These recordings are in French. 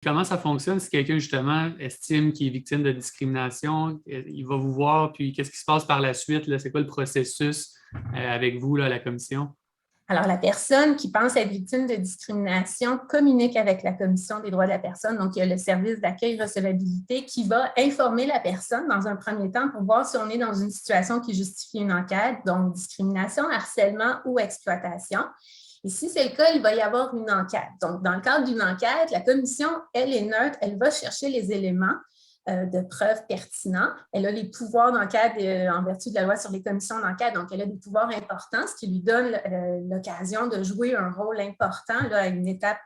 Comment ça fonctionne si quelqu'un, justement, estime qu'il est victime de discrimination? Il va vous voir, puis qu'est-ce qui se passe par la suite, là? C'est quoi le processus avec vous, là, à la commission? Alors, la personne qui pense être victime de discrimination communique avec la Commission des droits de la personne. Donc, il y a le service d'accueil-recevabilité qui va informer la personne dans un premier temps pour voir si on est dans une situation qui justifie une enquête, donc discrimination, harcèlement ou exploitation. Et si c'est le cas, il va y avoir une enquête. Donc, dans le cadre d'une enquête, la commission, elle est neutre, elle va chercher les éléments de preuves pertinents. Elle a les pouvoirs d'enquête en vertu de la loi sur les commissions d'enquête, donc elle a des pouvoirs importants, ce qui lui donne l'occasion de jouer un rôle important là, à une étape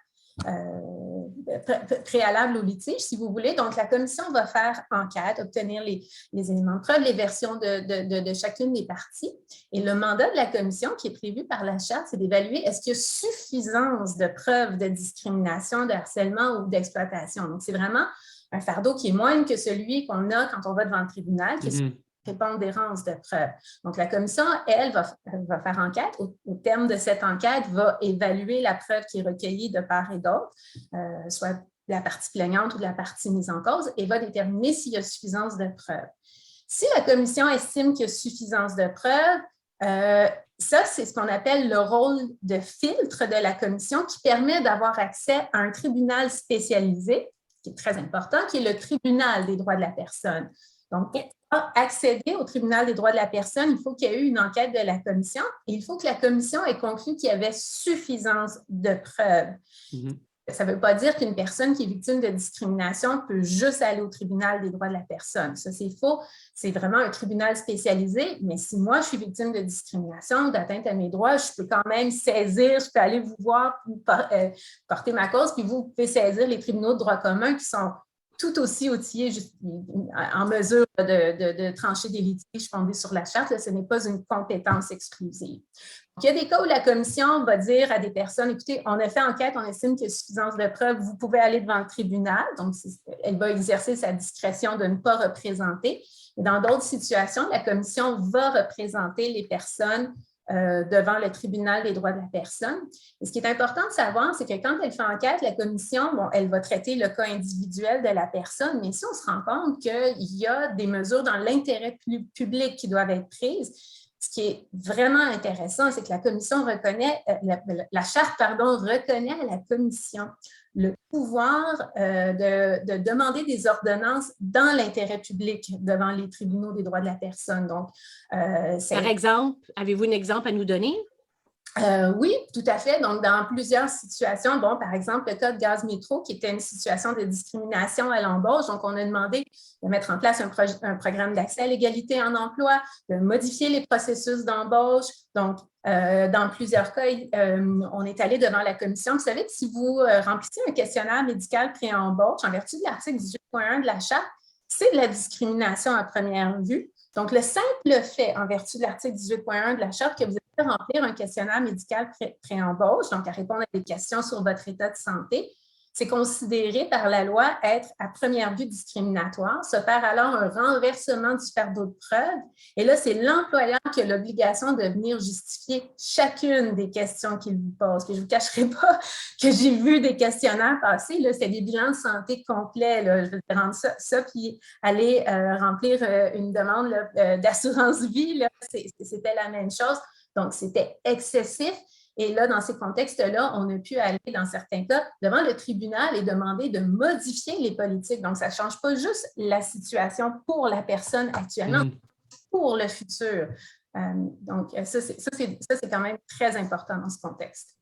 préalable au litige, si vous voulez. Donc, la commission va faire enquête, obtenir les éléments de preuve, les versions de chacune des parties. Et le mandat de la commission, qui est prévu par la Charte, c'est d'évaluer est-ce qu'il y a suffisance de preuves de discrimination, de harcèlement ou d'exploitation. Donc, c'est vraiment un fardeau qui est moindre que celui qu'on a quand on va devant le tribunal, qui est une prépondérance de preuves. Donc, la commission, elle, va faire enquête. Au terme de cette enquête, va évaluer la preuve qui est recueillie de part et d'autre, soit de la partie plaignante ou de la partie mise en cause, et va déterminer s'il y a suffisance de preuves. Si la commission estime qu'il y a suffisance de preuves, ça, c'est ce qu'on appelle le rôle de filtre de la commission qui permet d'avoir accès à un tribunal spécialisé qui est très important, qui est le tribunal des droits de la personne. Donc, pour accéder au tribunal des droits de la personne, il faut qu'il y ait eu une enquête de la commission et il faut que la commission ait conclu qu'il y avait suffisance de preuves. Ça ne veut pas dire qu'une personne qui est victime de discrimination peut juste aller au tribunal des droits de la personne. Ça, c'est faux. C'est vraiment un tribunal spécialisé. Mais si moi, je suis victime de discrimination ou d'atteinte à mes droits, je peux quand même saisir, je peux aller vous voir, porter ma cause, puis vous pouvez saisir les tribunaux de droit commun qui sont tout aussi outillés en mesure de trancher des litiges fondés sur la Charte. Là, ce n'est pas une compétence exclusive. Donc, il y a des cas où la commission va dire à des personnes, écoutez, on a fait enquête, on estime qu'il y a suffisance de preuves, vous pouvez aller devant le tribunal. Donc, elle va exercer sa discrétion de ne pas représenter. Et dans d'autres situations, la commission va représenter les personnes devant le tribunal des droits de la personne. Et ce qui est important de savoir, c'est que quand elle fait enquête, la commission, elle va traiter le cas individuel de la personne, mais si on se rend compte qu'il y a des mesures dans l'intérêt public qui doivent être prises, ce qui est vraiment intéressant, c'est que la commission reconnaît, la Charte, reconnaît à la commission le pouvoir de demander des ordonnances dans l'intérêt public devant les tribunaux des droits de la personne. Donc, par exemple, avez-vous un exemple à nous donner? Oui, tout à fait. Donc, dans plusieurs situations, par exemple, le cas de Gaz Métro, qui était une situation de discrimination à l'embauche. Donc, on a demandé de mettre en place un programme d'accès à l'égalité en emploi, de modifier les processus d'embauche. Donc, dans plusieurs cas, on est allé devant la commission. Vous savez que si vous remplissez un questionnaire médical pré-embauche, en vertu de l'article 18.1 de la Charte, c'est de la discrimination à première vue. Donc, le simple fait, en vertu de l'article 18.1 de la Charte, que vous allez remplir un questionnaire médical pré-embauche, donc à répondre à des questions sur votre état de santé, c'est considéré par la loi être à première vue discriminatoire, se faire alors un renversement du fardeau de preuve. Et là, c'est l'employeur qui a l'obligation de venir justifier chacune des questions qu'il vous pose. Je ne vous cacherai pas que j'ai vu des questionnaires passer, c'est des bilans de santé complets. Là. Je vais rendre ça puis aller remplir une demande d'assurance vie. Là. C'était la même chose. Donc, c'était excessif. Et là, dans ces contextes-là, on a pu aller, dans certains cas, devant le tribunal et demander de modifier les politiques. Donc, ça ne change pas juste la situation pour la personne actuellement, pour le futur. Donc, ça, c'est quand même très important dans ce contexte.